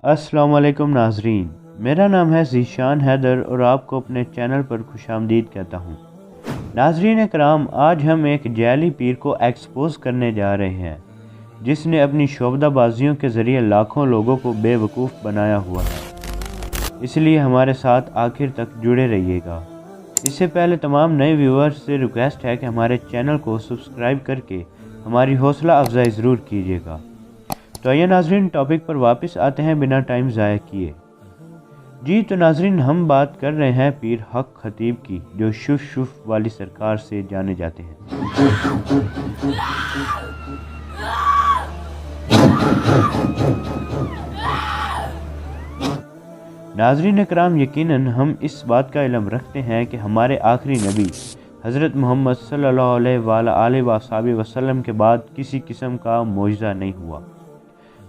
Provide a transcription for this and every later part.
अस्सलाम वालेकुम नाजरीन, मेरा नाम है ज़ीशान हैदर और आपको अपने चैनल पर खुशामदीद कहता हूँ। नाजरीन कराम, आज हम एक जाली पीर को एक्सपोज करने जा रहे हैं जिसने अपनी शोबदाबाजियों के ज़रिए लाखों लोगों को बेवकूफ़ बनाया हुआ है। इसलिए हमारे साथ आखिर तक जुड़े रहिएगा। इससे पहले तमाम नए व्यूअर्स से रिक्वेस्ट है कि हमारे चैनल को सब्सक्राइब करके हमारी हौसला अफजाई ज़रूर कीजिएगा। तो आइए नाजरीन, टॉपिक पर वापस आते हैं बिना टाइम ज़ाया किए। जी तो नाजरीन, हम बात कर रहे हैं पीर हक खतीब की, जो शुफ शुफ वाली सरकार से जाने जाते हैं। नाजरीन कराम, यकीनन हम इस बात का इल्म रखते हैं कि हमारे आखिरी नबी हज़रत मोहम्मद सल्लल्लाहु अलैहि वसल्लम के बाद किसी किस्म का मौजज़ा नहीं हुआ।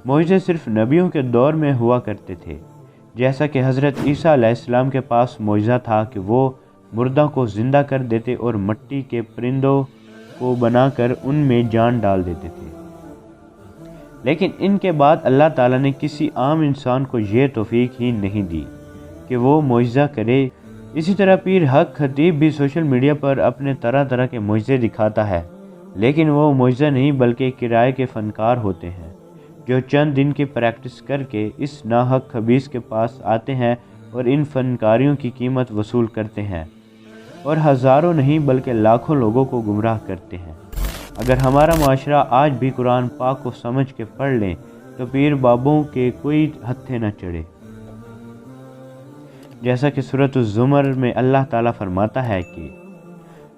मौजज़े सिर्फ नबियों के दौर में हुआ करते थे। जैसा कि हज़रत ईसा अलैहिस्सलाम के पास मौजज़ा था कि वो मुर्दा को ज़िंदा कर देते और मिट्टी के परिंदों को बनाकर उनमें जान डाल देते थे। लेकिन इनके बाद अल्लाह ताला ने किसी आम इंसान को ये तौफीक ही नहीं दी कि वो मौजज़ा करे। इसी तरह पीर हक खतीब भी सोशल मीडिया पर अपने तरह तरह के मौजज़े दिखाता है, लेकिन वो मौजज़ा नहीं बल्कि किराए के फ़नकार होते हैं जो चंद दिन की प्रैक्टिस करके इस नाहक खबीस के पास आते हैं और इन फनकारियों की कीमत वसूल करते हैं और हज़ारों नहीं बल्कि लाखों लोगों को गुमराह करते हैं। अगर हमारा माशरा आज भी कुरान पाक को समझ के पढ़ लें तो पीर बाबों के कोई हत्थे न चढ़े। जैसा कि सूरत ज़ुमर में अल्लाह ताला फरमाता है कि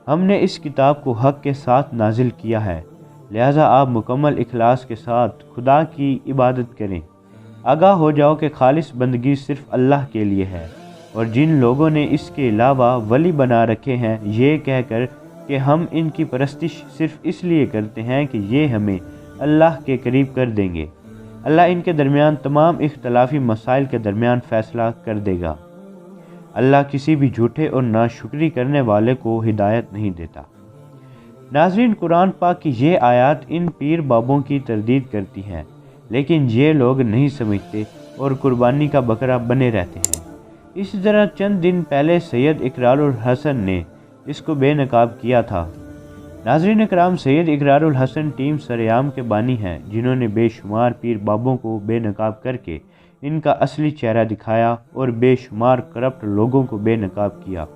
हमने इस किताब को हक़ के साथ नाजिल किया है, लिहाजा आप मुकम्मल इखलास के साथ खुदा की इबादत करें। आगाह हो जाओ कि खालिस बंदगी सिर्फ अल्लाह के लिए है, और जिन लोगों ने इसके अलावा वली बना रखे हैं ये कहकर कि हम इनकी परस्तिश सिर्फ इसलिए करते हैं कि ये हमें अल्लाह के करीब कर देंगे, अल्लाह इनके दरमियान तमाम इख्तलाफी मसाइल के दरमियान फ़ैसला कर देगा। अल्लाह किसी भी झूठे और नाशुक्री करने वाले को हिदायत नहीं देता। नाज़रीन, कुरान पाक की ये आयत इन पीर बाबों की तरदीद करती हैं, लेकिन ये लोग नहीं समझते और कुर्बानी का बकरा बने रहते हैं। इसी तरह चंद दिन पहले सैयद इकरारुल हसन ने इसको बेनकाब किया था। नाज़रीन कराम, सैयद इकरारुल हसन टीम सरेआम के बानी हैं जिन्होंने बेशुमार पीर बाबों को बेनकाब करके इनका असली चेहरा दिखाया और बेशुमार करप्ट लोगों को बेनकाब किया।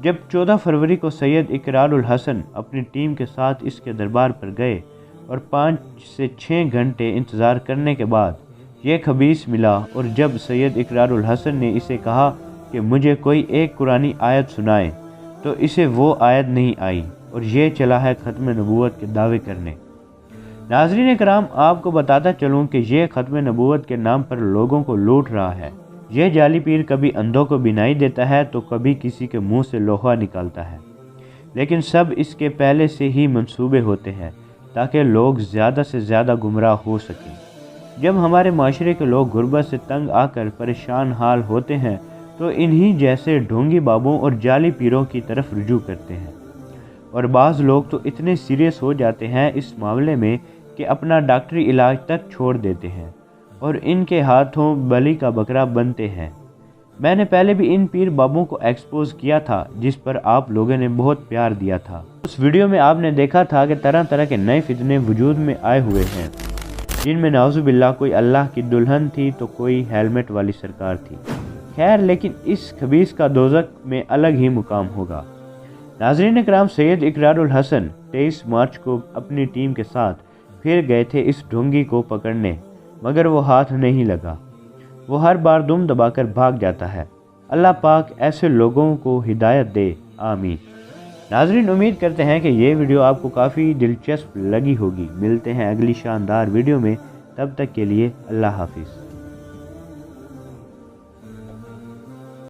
जब 14 फरवरी को सैयद इकरारुल हसन अपनी टीम के साथ इसके दरबार पर गए और 5 से 6 घंटे इंतज़ार करने के बाद ये खबीस मिला, और जब सैयद इकरारुल हसन ने इसे कहा कि मुझे कोई एक कुरानी आयत सुनाए तो इसे वो आयत नहीं आई और ये चला है ख़त्म नबूवत के दावे करने। नाज़रीन कराम, आपको बताता चलूँ कि ये ख़त्म नबूवत के नाम पर लोगों को लूट रहा है। यह जाली पीर कभी अंधों को बिनाई देता है तो कभी किसी के मुंह से लोहा निकालता है, लेकिन सब इसके पहले से ही मंसूबे होते हैं ताकि लोग ज़्यादा से ज़्यादा गुमराह हो सकें। जब हमारे माशरे के लोग गुर्बत से तंग आकर परेशान हाल होते हैं तो इन्हीं जैसे ढोंगी बाबों और जाली पीरों की तरफ रुजू करते हैं, और बाज़ लोग तो इतने सीरियस हो जाते हैं इस मामले में कि अपना डॉक्टरी इलाज तक छोड़ देते हैं और इनके हाथों बलि का बकरा बनते हैं। मैंने पहले भी इन पीर बाबों को एक्सपोज किया था जिस पर आप लोगों ने बहुत प्यार दिया था। उस वीडियो में आपने देखा था कि तरह तरह के नए फितने वजूद में आए हुए हैं, जिनमें नाउज़ुबिल्लाह कोई अल्लाह की दुल्हन थी तो कोई हेलमेट वाली सरकार थी। खैर, लेकिन इस खबीस का दोज़ख में अलग ही मुकाम होगा। नाज़रीन कराम, सैयद इकरारुल हसन 23 मार्च को अपनी टीम के साथ फिर गए थे इस ढोंगी को पकड़ने, मगर वो हाथ नहीं लगा। वो हर बार दुम दबाकर भाग जाता है। अल्लाह पाक ऐसे लोगों को हिदायत दे, आमीन। नाज़रीन, उम्मीद करते हैं कि ये वीडियो आपको काफ़ी दिलचस्प लगी होगी। मिलते हैं अगली शानदार वीडियो में, तब तक के लिए अल्लाह हाफिज़।